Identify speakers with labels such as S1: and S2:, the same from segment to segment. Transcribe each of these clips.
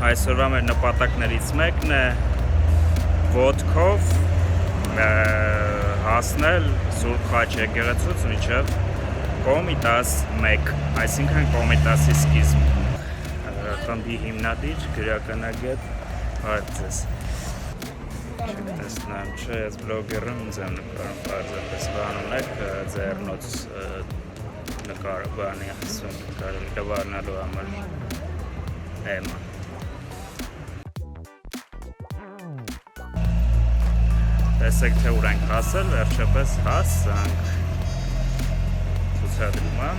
S1: այսօրվա մեր նպատակներից մեկն է ոտքով հասնել Սուրբ Խաչ եկեղեցուց մինչև Կոմիտաս 1, այսինքն Կոմիտասի սկիզբ։ Խմբի հիմնադիր գրականագետ Արծես։ Չգտեսնեմ, չէ, ես բլոգերում ինձ եմ նկարում, պարզապես բանում եք ձեռնոց նկարը բանի ասում կարելի դվարնալու համար էմա։ Տեսեք, թե ուր ենք հասել, վերջապես հասանք ցուցադրումը։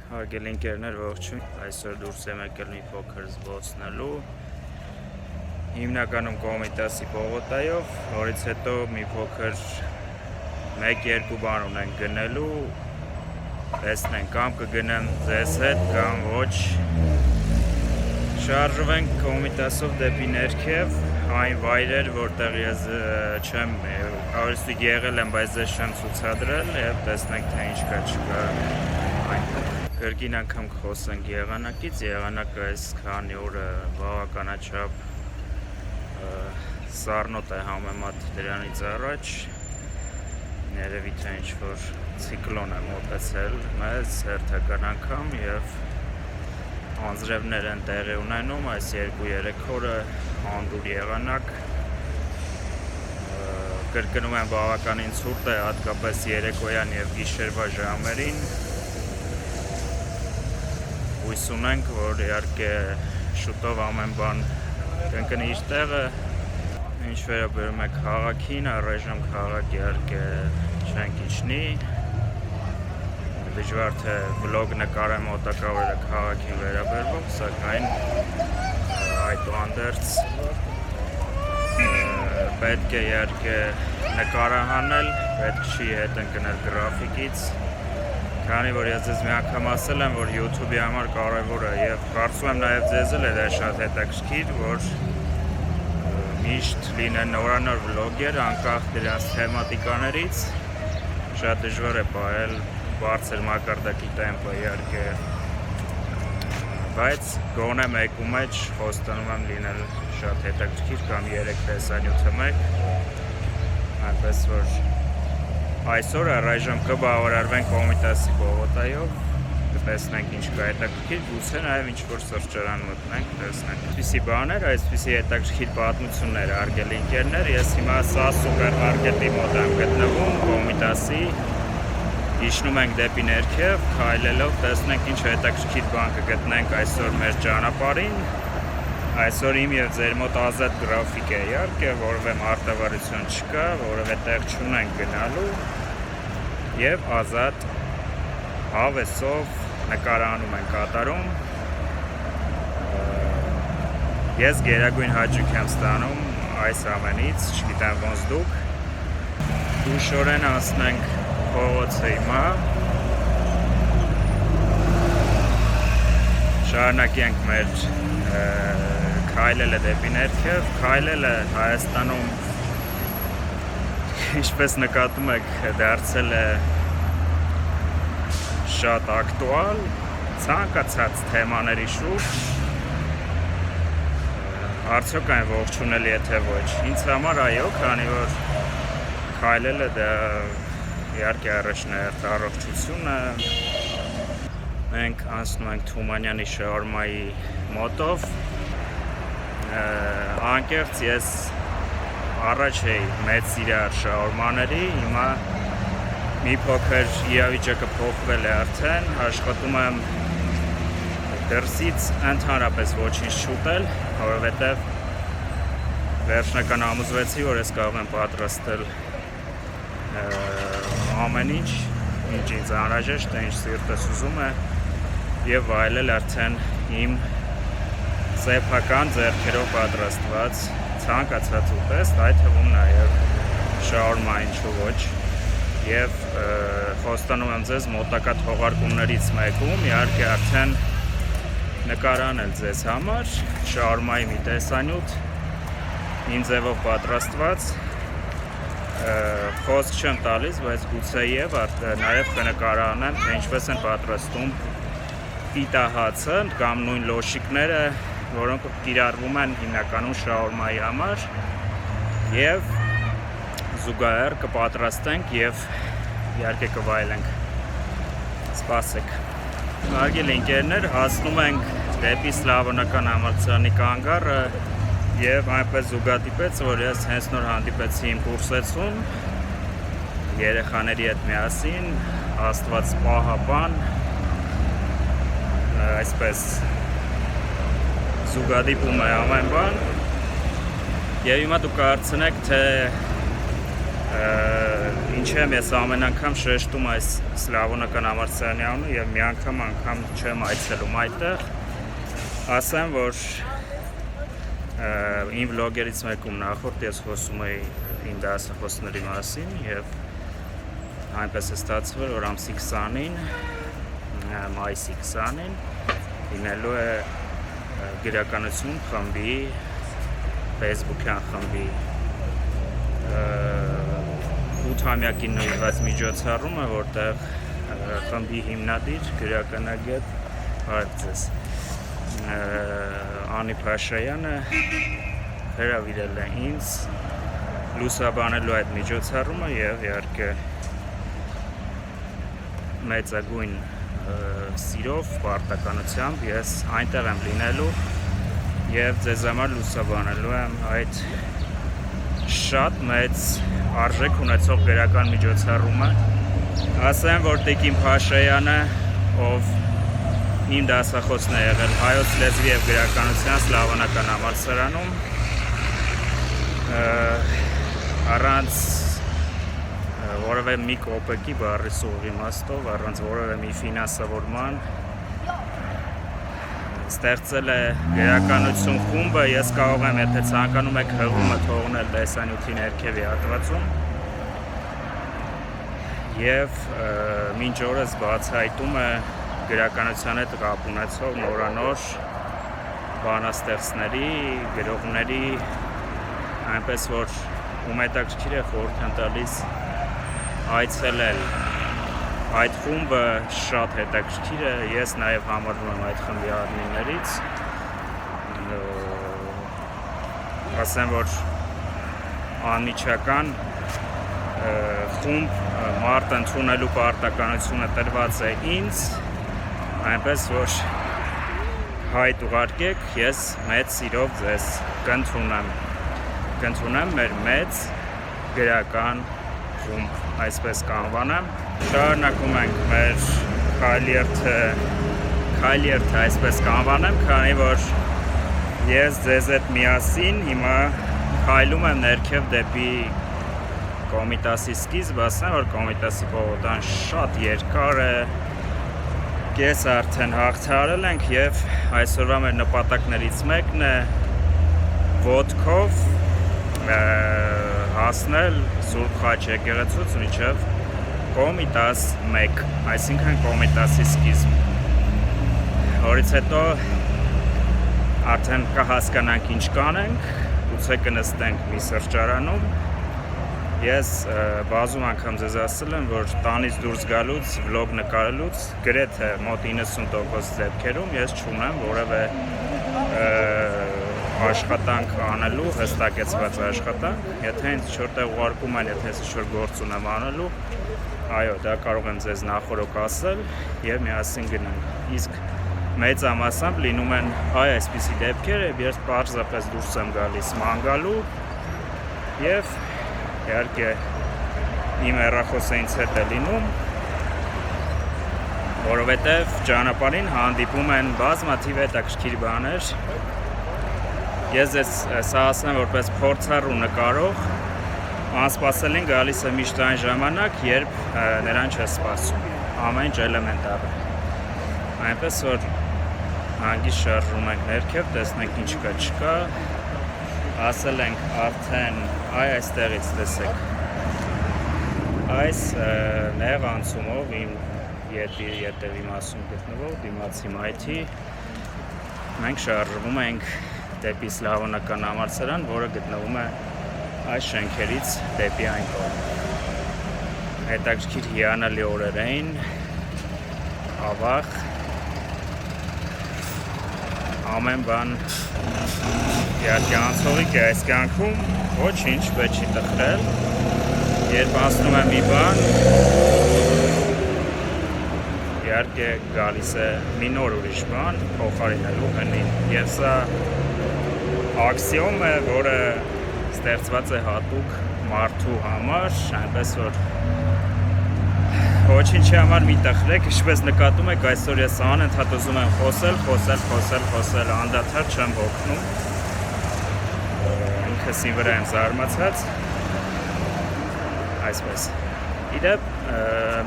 S1: Հարգելի ընկերներ, ողջույն։ Այսօր դուրս եմ եկել մի փոքր զբոսնելու։ Հիմնականում Կոմիտասի պողոտայով, որից հետո մի փոքր 1-2 բան ունենք գնելու։ Տեսնենք, կամ կգնեմ ձեզ հետ, կամ ոչ։ Շարժվենք Կոմիտասով դեպի ներքև, այն վայրեր, որտեղ ես չեմ արվեստի եղել եմ, բայց ձեզ չեմ ցուցադրել, եւ տեսնենք, թե ինչ կա չկա այնտեղ։ Կրկին անգամ խոսենք եղանակից, եղանակը այս քանի օրը բավականաչափ սառնոտ է համեմատ դրանից առաջ, երևի թե ինչ-որ ցիկլոն է մոտեցել մեզ հերթական անգամ և անձրևներ են տեղի ունենում, այս 2-3 օրը անդուր եղանակ, կրկնում եմ բավականին ցուրտ է, հատկապես երեկոյան և գիշերվա ժամերին, հույս ունենք, որ իհարկե շուտով ամեն բան կընկնի իր տեղը, ինչ վերաբերում է քաղաքին, առայժմ քաղաք իհարկե չենք իջնի, դժվար թե վլոգ նկարեմ մոտակա օրերը քաղաքին վերաբերվող, սակայն այդուհանդերձ պետք է իհարկե նկարահանել, պետք չի հետ ընկնել գրաֆիկից, քանի որ ես ձեզ մի անգամ ասել եմ, որ YouTube-ի համար կարևոր է եւ կարծում եմ նաեւ ձեզ էլ է շատ հետաքրքիր, որ միշտ լինեն նորանոր վլոգեր, անկախ դրանց թեմատիկաներից, շատ դժվար է պահել բարձր մակարդակի տեմպը իհարկե, բայց գոնե մեկու մեջ խոստանում եմ լինել շատ հետաքրքիր կամ 3 տեսանյութը մեկ, այնպես որ այսօր առայժմ կբավարարվենք Կոմիտասի պողոտայով, կտեսնենք ինչ կա հետաքրքիր, գուցե նաև ինչ-որ սրճարան մտնենք, տեսնենք։ Այսպիսի բաներ, այսպիսի հետաքրքիր պատմություններ, հարգելի ընկերներ, ես հիմա սա սուպերմարկետի մոտ եմ գտնվում, Կոմիտասի, իջնում ենք դեպի ներքև, քայլելով, տեսնենք ինչ հետաքրքիր բան կգտնենք այսօր մեր ճանապարհին։ Այսօր իմ և ձեր մոտ ազատ գրաֆիկ է, իհարկե, որևէ մարտավարություն չկա, որևէ տեղ չունենք գնալու և ազատ հավեսով նկարահանում ենք կատարում։ Ես գերագույն հաճույք եմ ստանում այս ամենից, չգիտեմ ոնց դուք։ Ուշորեն անցնենք փողոցը հիմա։ Շարունակենք մեր քայլելը դեպի ներքև, քայլելը Հայաստանում, ինչպես նկատում եք, դարձել է շատ ակտուալ, ցանկացած թեմաների շուրջ, արդյոք այն ողջունելի է թե ոչ, ինձ համար այո, քանի որ քայլելը դա իհարկե առաջնահերթ առողջություն է, մենք անցնում ենք Թումանյանի շաուրմայի մոտով, անկեղծ ես առաջ էի մեծ սիրահար շաուրմաների, հիմա մի փոքր իրավիճակը փոխվել է արդեն, աշխատում եմ դրսից ընդհանրապես ոչինչ չուտել, որովհետև վերջնական համոզվեցի, որ ես կարող եմ պատրաստել ամեն ինչ, ինչ ինձ անհրաժեշտ է, ինչ սիրտս ուզում է և վայելել արդեն իմ սեփական ձեռքերով պատրաստված ցանկացած ուտեստ, այդ թվում նաև շաուրմա ինչու ոչ, և խոստանում եմ ձեզ մոտակա թողարկումներից մեկում, իհարկե արդեն նկարահանել ձեզ համար շաուրմայի մի տեսանյութ, իմ ձևով պատրաստված, խոսք չեմ տալիս, բայց գուցե եւ նաեւ կնկարանեմ, թե ինչպես են պատրաստում պիտա հացը կամ նույն լոշիկները, որոնք կիրառվում են հիմնականում շաուրմայի համար եւ զուգահեռ կպատրաստենք եւ իհարկե կվայելենք։ Սպասեք։ Հարգելի ընկերներ, հասնում ենք դեպի Սլավոնական համալսարանի կանգառը եւ այնպես զուգադիպեց, որ ես հենց նոր հանդիպեցի իմ կուրսեցուն երեխաների հետ միասին, Աստված պահապան, այսպես զուգադիպում է ամեն բան եւ հիմա դուք կարծնեք, թե ինչ եմ ես ամեն անգամ շեշտում այս Սլավոնական համալսարանի անունը եւ մի անգամ չեմ այցելում այդտեղ, ասեմ, որ իմ վլոգերից մեկում նախորդ ես խոսում էի իմ դասախոսների մասին եւ այնպես է ստացվել, որ ամսի 20-ին, մայիսի 20-ին լինելու է գրականություն խմբի, Facebook-յան խմբի 8-ամյակին նվիրված միջոցառումը, որտեղ խմբի հիմնադիր գրականագետ Արծես Անի Փաշայանը հրավիրել է ինձ լուսաբանելու այդ միջոցառումը եւ իհարկե մեծագույն սիրով, պարտականությամբ ես այնտեղ եմ լինելու եւ ձեզ համար լուսաբանելու եմ այդ շատ մեծ արժեք ունեցող գրական միջոցառումը։ Ասեմ, որ Տիկին Փաշայանը, ով իմ դասախոսն է եղել հայոց լեզվի եւ գրականության Սլավոնական համալսարանում, առանց որևէ մի կոպեկի բառի սուղ իմաստով, առանց որևէ մի ֆինանսավորման ստեղծել է գրականություն խումբը։ Ես կարող եմ, եթե ցանկանում եք, հղումը թողնել տեսանյութի ներքևի հատվածում եւ մինչ օրս բացահայտում է գրականության հետ կապ ունեցող նորանոր բանաստեղծների, գրողների, այնպես որ ում հետաքրքիր է խորհուրդ եմ տալիս այցելել այդ խումբը, շատ հետաքրքիր է, ես նաև համարվում եմ այդ խմբի ադմիններից, ասեմ, որ անմիջական խումբ մարդ ընդունելու պարտականությունը տրված է ինձ, այնպես որ հայտ ուղարկեք, ես մեծ սիրով ձեզ կընդունեմ մեր մեծ գրական խումբ, այսպես կանվանեմ։ Շարունակում ենք մեր քայլերթը այսպես կանվանեմ, քանի որ ես ձեզ հետ միասին հիմա քայլում եմ ներքև դեպի Կոմիտասի սկիզբ, ասեմ, որ Կոմիտասի պողոտան շատ երկար է, ես արդեն հաղթահարել ենք եւ այսօրվա մեր նպատակներից մեկն է ոտքով հասնել Սուրբ Խաչ եկեղեցուց մինչև Կոմիտաս 1, այսինքն Կոմիտասի սկիզբ։ Որից հետո արդեն կհասկանանք ինչ կանենք, գուցե կնստենք մի սրճարանում։ Ես բազում անգամ ձեզ ասել եմ, որ տանից դուրս գալուց, վլոգ նկարելուց, գրեթե մոտ 90% դեպքերում ես չունեմ որևէ աշխատանք անելու, հստակեցված աշխատանք, եթե ինձ ինչ-որտեղ ուղարկում են, եթե ես ինչ-որ գործ ունեմ անելու, այո, դա կարող եմ ձեզ նախորոք ասել եւ միասին գնանք։ Իսկ մեծամասամբ լինում են այսպիսի դեպքեր, ես պարզապես դուրս եմ գալիս ման գալու եւ իհարկե իմ հեռախոսը ինձ հետ է լինում, որովհետև ճանապարհին հանդիպում են բազմաթիվ հետաքրքիր բաներ։ Ես ձեզ սա ասեմ որպես փորձառու նկարող, անսպասելին գալիս է միշտ այն ժամանակ, երբ նրան չես սպասում, ամեն ինչ էլեմենտար է։ Այնպես որ հանգիստ շարժում ենք ներքև, տեսնենք ինչ կա չկա, ասել ենք արդեն այստեղից տեսեք այս նեղ անցումով իմ ետևի մասում գտնվող դիմացի մայթի մենք շարժվում ենք դեպի Սլավոնական համալսարան, որը գտնվում է այս շենքերից դեպի այն կողմ։ Հետաքրքիր հիանալի օրեր էին, ավաղ, ամեն բան իհարկե անցողիկ է այս կյանքում, ոչինչ պետք չի տխրել, երբ անցնում է մի բան, իհարկե գալիս է մի նոր ուրիշ բան փոխարինելու հնին, եւ սա աքսիոմ է, որը ստեղծված է հատուկ մարդու համար, այնպես որ ոչինչի համար մի տխրեք, ինչպես նկատում եք, այսօր ես անընդհատ ուզում եմ խոսել, անդադար չեմ հոգնում, ինքս իմ վրա եմ զարմացած, այսպես։ Իդեպ,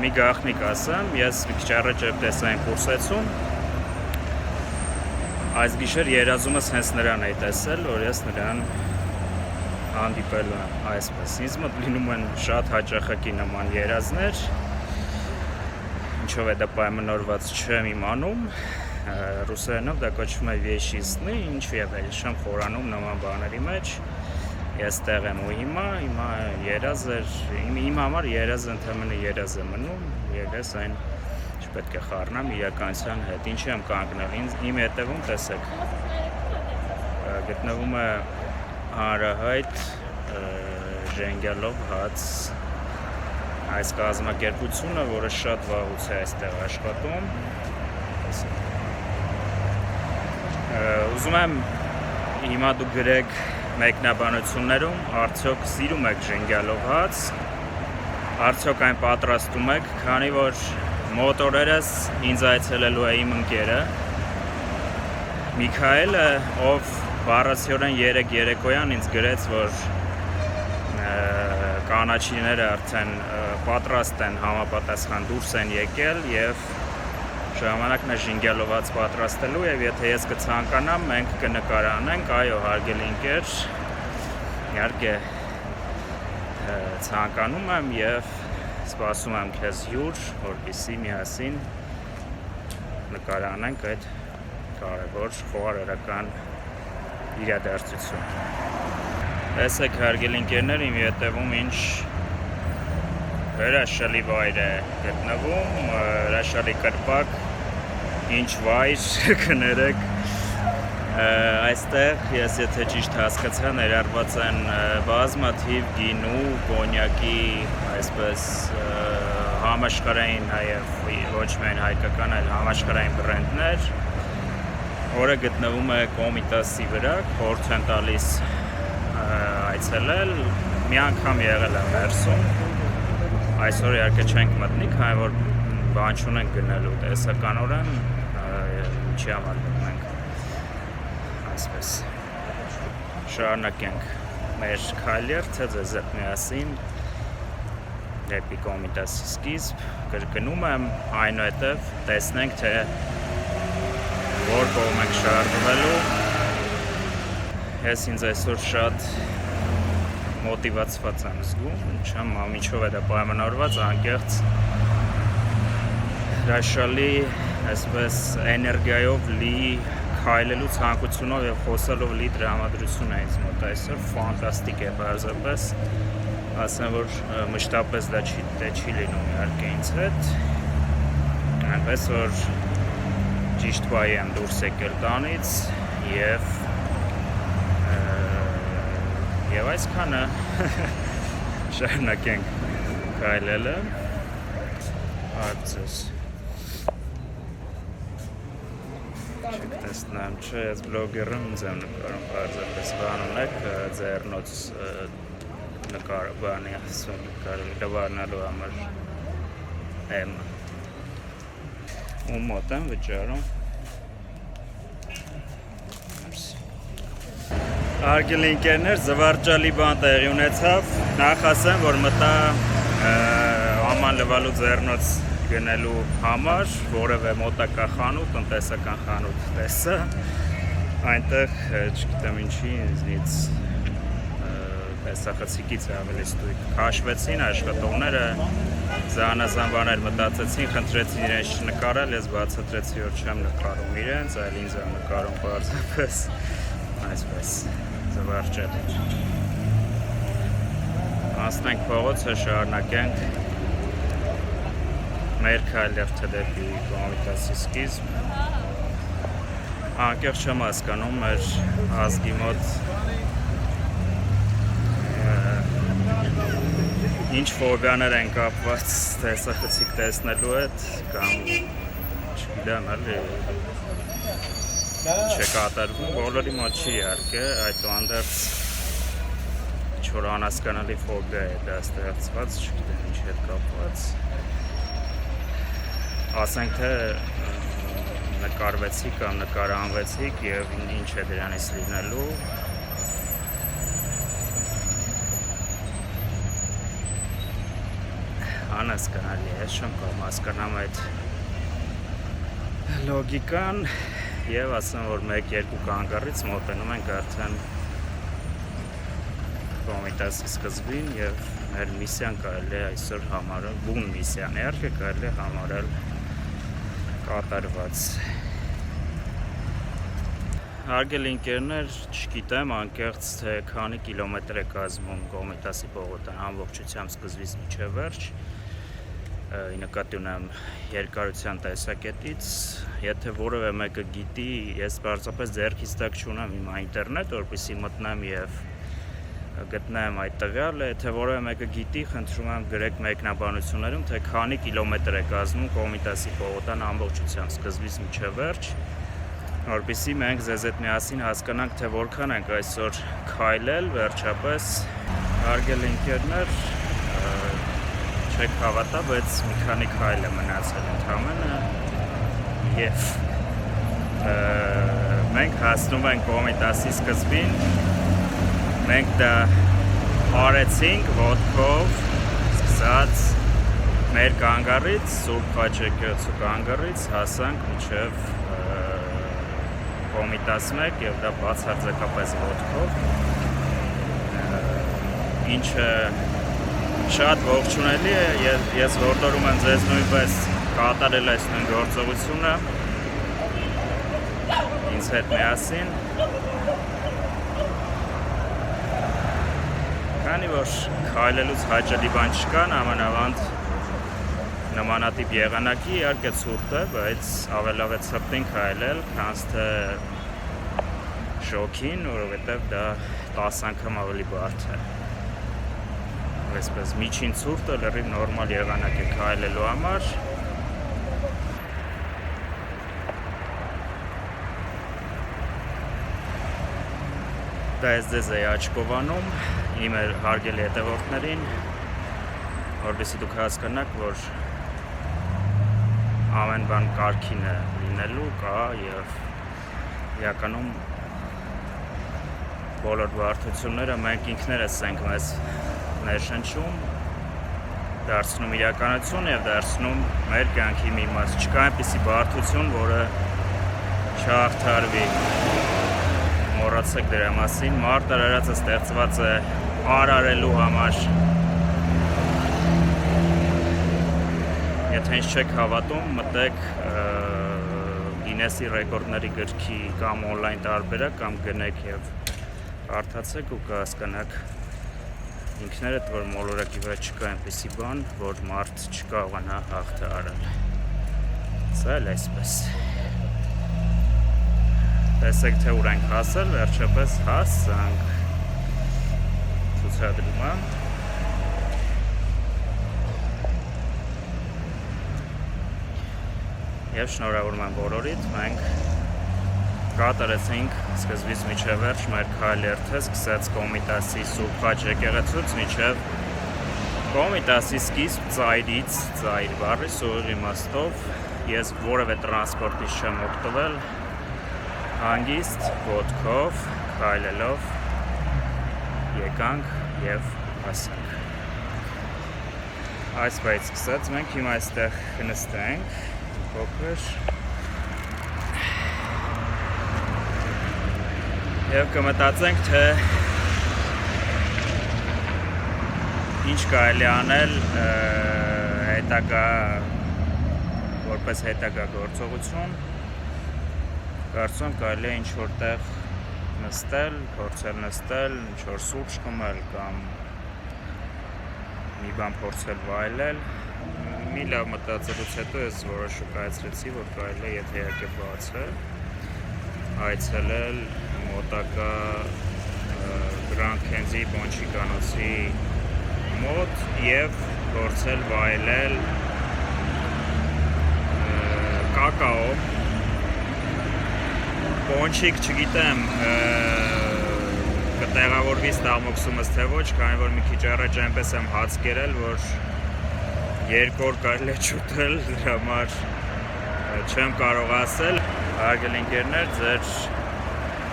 S1: մի գաղտնիք ասեմ, ես մի քիչ առաջ եմ տեսա այն կուրսեցում, այս գիշեր երազումս հենց նրան էի տեսել, որ ես նրան հանդիպել եմ այսպես։ Ինձ մոտ լինում են շատ հաճախակի նման երազներ, ինչով է դա պայմանավորված չեմ իմանում, ռուսերենով դա կոչվում է վեշի սնի, ինչու եւ էլ չեմ խորանում նման բաների մեջ։ Ես տեղ եմ ու հիմա երազ էր, իմ համար երազը ընդհանրապես երազ է մնում, եւ ես այն չպետք է խառնամ իրականության հետ։ Ինչի եմ կանգնել, իմ հետևում տեսեք, գտնվում է հանրահայտ ժենգյալով հաց այս կազմակերպությունը, որը շատ վաղուց է այստեղ աշխատում։ Ուզում եմ հիմա դուք գրեք մեկնաբանություններում, արդյոք սիրում եք ժենգյալով հաց, արդյոք այն պատրաստում եք, քանի որ մոտ օրերս ինձ այցելելու է իմ ընկերը Միքայելը, ով բառացիորեն երեկոյան ինձ գրեց, որ կանաչիները արդեն պատրաստ են, համապատասխան դուրս են եկել եւ ժամանակն է ժենգյալով հաց պատրաստելու եւ եթե ես կցանկանամ, մենք կնկարանենք, այո, հարգելի ընկեր, իհարկե ցանկանում եմ եւ սպասում եմ քեզ հյուր, որպեսզի միասին նկարանենք այդ կարևոր խոհարարական իրադարձություն։ Տեսեք, հարգելի ընկերներ, իմ հետևում ինչ հրաշալի վայր է գտնվում, հրաշալի կրպակ, ինչ վայր կներեք, այստեղ ես եթե ճիշտ հասկացա, ներառված են բազմաթիվ գինու, կոնյակի, այսպես համաշխարհային նաև ոչ միայն հայկական, այլ համաշխարհային բրենդներ, որը գտնվում է Կոմիտասի վրա, խորհուրդ եմ տալիս այցելել, մի անգամ եղել եմ ներսում, այսօր իհարկե չենք մտնի, քանի որ բան չունենք գնելու տեսականորեն, ինչի համար մտնենք, այսպես, շարունակենք մեր քայլերը ձեզ հետ միասին դեպի Կոմիտասի սկիզբ, կրկնում եմ, այնուհետև տեսնենք, թե որ կողմ ենք շարժվելու, ես ինձ այսօր շատ մոտիվացված եմ զգում, չեմ ինչով է դա պայմանավորված, անկեղծ հրաշալի, այսպես էներգիայով լի քայլելու ցանկությունով եւ խոսալով լի տրամադրություն է ինձ մոտ այսօր, ֆանտաստիկ է բարձրապես, ասեմ որ մշտապես դա չի լինում իհարկե ինձ հետ, այնպես որ ճիշտ պահի եմ դուրս եկել տանից եւ այսքանը շարունակենք քայլելը, արծես տեսնեմ, չէ, ես բլոգերում ինձ եմ նկարում, բարձրապես բան ունեք, ձեռնոց նկարը բանի ասում, նկարելու համար եմ ու մոտ եմ վճարում Հարգելի ընկերներ, զվարճալի բան տեղի ունեցավ, նախ ասեմ, որ մտա Աման լվալու ձեռնոց գնելու համար, որևէ մոտակա խանութ, տնտեսական խանութ տեսա, այնտեղ, չգիտեմ ինչի, ինձնից տեսախցիկից ավելի ստույգ քաշվեցին աշխատողները, զանազան բաներ մտածեցին, խնդրեցին իրենց չնկարել, ես բացատրեցի, որ չեմ նկարում իրենց, այլ ինձ եմ նկարում պարզապես, այսպես, զվարճալի Անցնենք փողոցը, շարունակենք մեր քայլերթը դեպի Կոմիտասի սկիզբ։ Անկեղծ չեմ հասկանում մեր ազգի մոտ ինչ ֆոբիաներ են կապված տեսախցիկ տեսնելու հետ կամ չգիտեմ էլի չկատարվում, բոլորի մոտ չի իհարկե, այդուհանդերձ ինչ-որ անհասկանալի ֆոբիա է դա ստեղծված, չգիտեմ ինչի հետ կապված։ Ասենք թե նկարվեցիք կամ նկարանվեցիք եւ ինչ է դրանից լինելու։ Անհասկանալի է, չեմ կարող հասկանամ այդ լոգիկան եւ ասեմ որ 1-2 կանգառից մոտենում ենք արդեն Կոմիտասի սկզբին եւ մեր միսիան կարելի է այսօր համարել, բուն միսիան իհարկե կարելի է համարել կատարված։ Հարգելի ընկերներ, չգիտեմ անկեղծ թե քանի կիլոմետր է կազմում Կոմիտասի պողոտան ամբողջությամբ սկզբից մինչև վերջ։ Ի նկատի ունեմ երկարության տեսակետից, եթե որևէ մեկը գիտի, ես պարզապես ձեռքից տակ չունեմ հիմա ինտերնետ, որպեսզի մտնեմ եւ գտնեմ այդ տվյալը, եթե որևէ մեկը գիտի, խնդրում եմ գրեք մեկնաբանություններում, թե քանի կիլոմետր է կազմում Կոմիտասի պողոտան ամբողջությամբ սկզբից մինչև վերջ, որպեսզի մենք ձեզ հետ միասին հասկանանք, թե որքան ենք այսօր քայլել, վերջապես հարգելի ընկերներ, չեք հավատա, բայց մի քանի քայլ է մնացել ընդամենը եւ մենք հասնում ենք Կոմիտասի սկզբին։ Մենք դա արեցինք ոտքով, սկսած մեր կանգառից, Սուրբ Խաչ եկեղեցու կանգառից հասանք մինչև Կոմիտաս 1 եւ դա բացարձակապես ոտքով, ինչը շատ ողջունելի է, ես որդորում եմ ձեզ նույնպես կատարել այս նույն գործողությունը ինձ հետ միասին, քանի որ քայլելուց հաճելի բան չկա, ամենավանդ նմանատիպ եղանակի իհարկե ցուրտ է, բայց ավելավ է ցրտին քայլել, քան թե շոքին, որովհետև դա 10 անգամ ավելի բարդ է։ Այսպես միջին ցուրտը լրիվ նորմալ եղանակ է քայլելու համար։ Դա ձեզ է աչքով անում իմ հարգելի հետևորդներին, որպեսզի դուք հասկանաք, որ ամեն բան կարգին է լինելու, կա եւ իրականում բոլոր բարդությունները մենք ինքներս ենք մեզ ներշնչում, դարձնում իրականություն եւ դարձնում մեր կյանքի մի մաս։ Չկա այնպիսի բարդություն, որը չհաղթարվի։ Մոռացեք դրա մասին, մարդ արարածը ստեղծված է արարելու համար։ Եթե ինձ չեք հավատում, մտեք Գինեսի ռեկորդների գրքի կամ օնլայն տարբերակ կամ գնեք եւ կարդացեք ու կհասկանաք ինքներդ, որ մոլորակի վրա չկա այնպիսի բան, որ մարդ չկարողանա հաղթահարել։ Սա էլ այսպես։ Տեսեք, թե ուր ենք հասել, վերջապես հասանք ցուցադրումը։ Եվ շնորհավորում եմ բոլորիդ, մենք կատարեցինք սկզբից մինչև վերջ մեր քայլերթը, սկսած Կոմիտասի Սուրբ Խաչ եկեղեցուց մինչև Կոմիտասի սկիզբ ծայրից, ծայր բառի սուղի իմաստով, ես որևէ տրանսպորտից չեմ օգտվել, հանգիստ ոտքով, քայլելով եկանք եւ հասանք։ Այս բայց սկսած մենք հիմա այստեղ կնստենք, փոքր եւ կմտածենք, թե ինչ կարելի անել հետագա որպես հետագա գործողություն։ Կարծում կարելի է ինչ-որ տեղ նստել, փորձել նստել, ինչ-որ սուրճ խմել կամ մի բան փորձել վայելել։ Մի լավ մտածելուց հետո ես որոշում կայացրեցի, որ կարելի է եթե իհարկե բացը այցելել մոտակա Grand Canyon Ponchikanotsi մոտ եւ փորձել վայելել կակաո Ponchik չգիտեմ կտեղավորվի ստամոքսումս թե ոչ, քանի որ մի քիչ առաջ այնպես եմ հաց կերել, որ երկու օր կարելի է չուտել, դրա համար չեմ կարող ասել։ Հարգելի ընկերներ, ձեր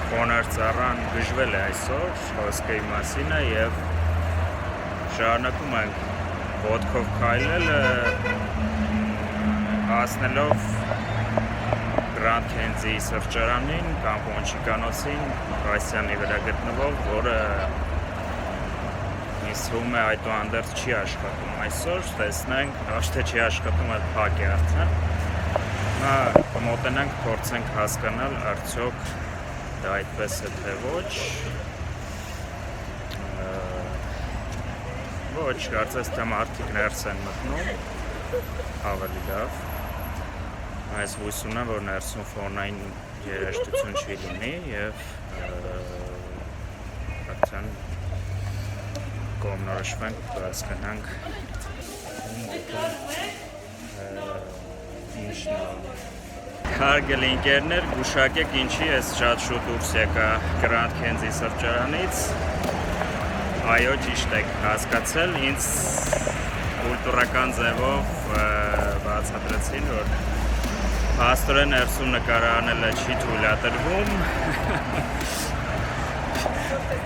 S1: խոնարհ ծառան գժվել է այսօր, խոսքը իմ մասին է եւ շարունակում ենք ոտքով քայլել, հասնելով Grand Canyon սրճարանին կամ Ponchikanotsin, Ռասիանի վրա գտնվող, որը ինձ թվում է այդուհանդերձ չի աշխատում այսօր, տեսնենք, ոչ թե չի աշխատում, այլ փակ է արդեն։ Հիմա կմոտենանք, փորձենք հասկանալ արդյոք դա այդպես է թե ոչ։ Ոչ, կարծես թե մարդիկ ներս են մտնում, ավելի լավ։ Այս հույս ունեմ, որ ներսում ֆոնային երաժշտություն չի լինի եւ արդեն կողմնորոշվենք, հասկանանք ինչն է։ Հարգելի ընկերներ, գուշակեք ինչի ես շատ շուտ դուրս եկա Grand Canyon սրճարանից։ Այո, ճիշտ եք հասկացել, ինձ կուլտուրական ձևով բացատրեցին, որ փաստորեն ներսում նկարահանելը չի թույլատրվում։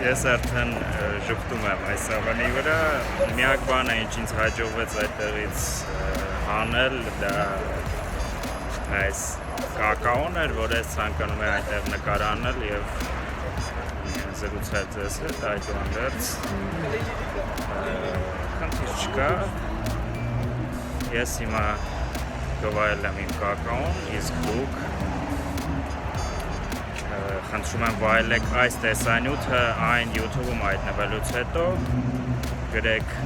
S1: Ես արդեն ժպտում եմ այս ավանի վրա։ Միակ բանը, ինչ ինձ հաջողվեց այդտեղից հանել, դա այս կակաոն էր, որ ես ցանկանում եմ այդտեղ նկարահանել եւ զրուցել ձեզ հետ, այդուհանդերձ խնդիր չկա։ Ես հիմա գովայել եմ իմ կակաոն, իսկ դուք խնդրում եմ վայելեք այս տեսանյութը այն YouTube-ում հայտնվելուց հետո, գրեք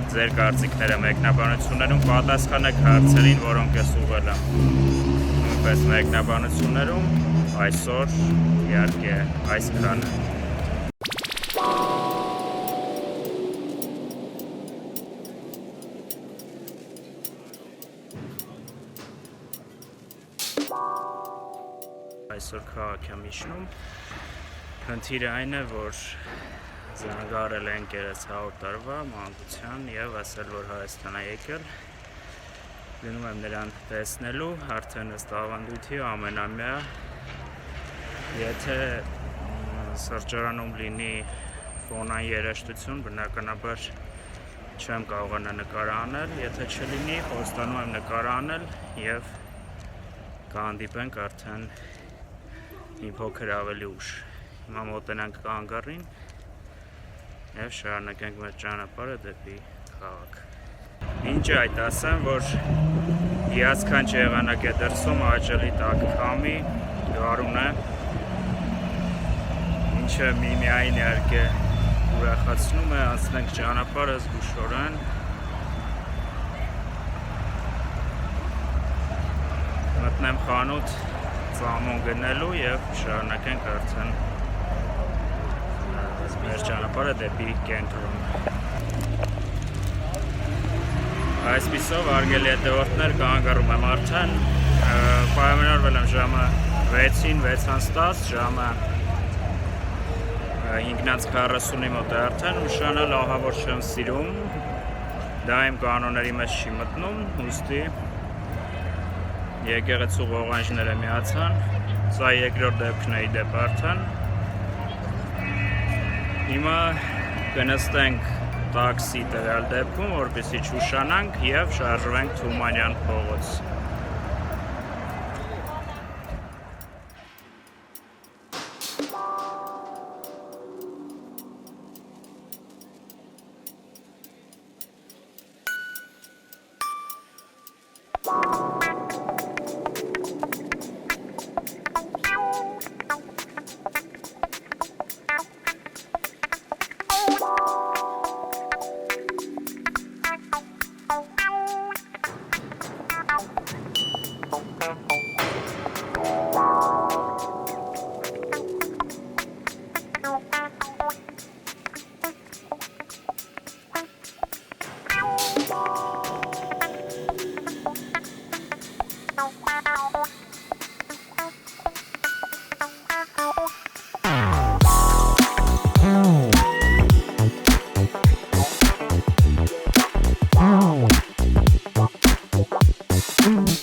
S1: ձեր կարծիքները մեկնաբանություններում, պատասխանեք հարցերին, որոնք ես ուղղել եմ նույնպես մեկնաբանություններում, այսօր իհարկե այսքանը։ Այսօր քաղաք եմ իջնում, խնդիրը այն է, որ զանգարել է ընկերս 100 տարվա մանկության եւ ասել, որ Հայաստան է եկել, գնում եմ նրան տեսնելու, արդեն ըստ ավանդույթի ամենամյա, եթե սրճարանում լինի ֆոնային երաժշտություն, բնականաբար չեմ կարողանա նկարահանել, եթե չլինի, խոստանում եմ նկարահանել եւ կհանդիպենք արդեն մի փոքր ավելի ուշ։ Հիմա մոտենանք կանգառին եւ շարունակենք մեր ճանապարհը դեպի քաղաք։ Ինչ այդ ասեմ, որ հիասքանչ եղանակ է դրսում, աջելի տաք քամի, գարուն է, ինչը միմիայն իհարկե ուրախացնում է, անցնենք ճանապարհը զգուշորեն։ Մտնեմ խանութ ծամոն գնելու եւ շարունակենք արդեն մեր ճանապարհը դեպի կենտրոն։ Այսպիսով, հարգելի հետևորդներ, կանգառում եմ արդեն, պայմանավորվել եմ ժամը 6-ին, 6:10, ժամը 5:40-ի մոտ է արդեն, նշանալ ահա որ չեմ սիրում, դա իմ կանոնների մեջ չի մտնում, ուստի եկեղեցու ղողանջները միացան, սա երկրորդ դեպքն է իդեպ արդեն։ Հիմա կնստենք տաքսի տվյալ դեպքում, որպեսզի չուշանանք եւ շարժվենք Թումանյան փողոց։
S2: Wow.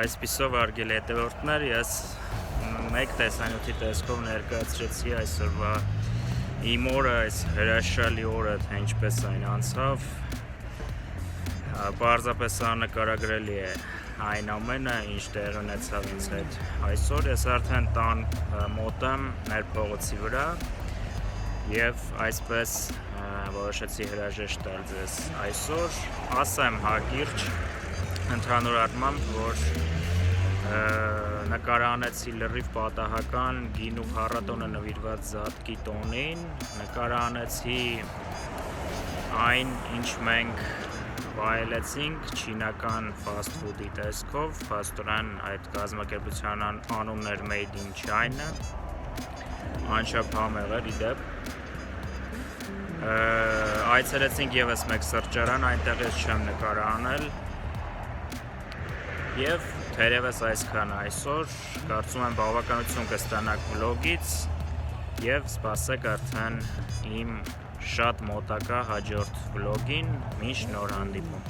S1: Այսպիսով արգել հետևորդներ, ես մեկ տեսանյութի տեսքով ներկայացրեցի այսօրվա իմ օրը, այս հրաշալի օրը, թե ինչպես այն անցավ, պարզապես աննկարագրելի է այն ամենը, ինչ տեղ ունեցավ ինձ հետ այսօր, ես արդեն տան մոտ եմ մեր փողոցի վրա և այսպես որոշեցի հրաժեշտ տալ ձեզ այսօր, ասեմ հակիրճ, ընդհանուր առմամբ, որ նկարանեցի լրիվ պատահական գինու փառատոնը նվիրված Զատկի տոնին, նկարանեցի այն, ինչ մենք վայելեցինք չինական fast food-ի տեսքով, փաստորեն այդ կազմակերպության անունն էր Made in China, անչափ համեղ էր ի դեպ, այցելեցինք ևս մեկ սրճարան, այնտեղ ես չեմ նկարանել, և թերևս այսքան այսօր, կարծում եմ բավականություն կստանաք վլոգից և սպասեք արդեն իմ շատ մոտակա հաջորդ վլոգին, մինչ նոր հանդիպում։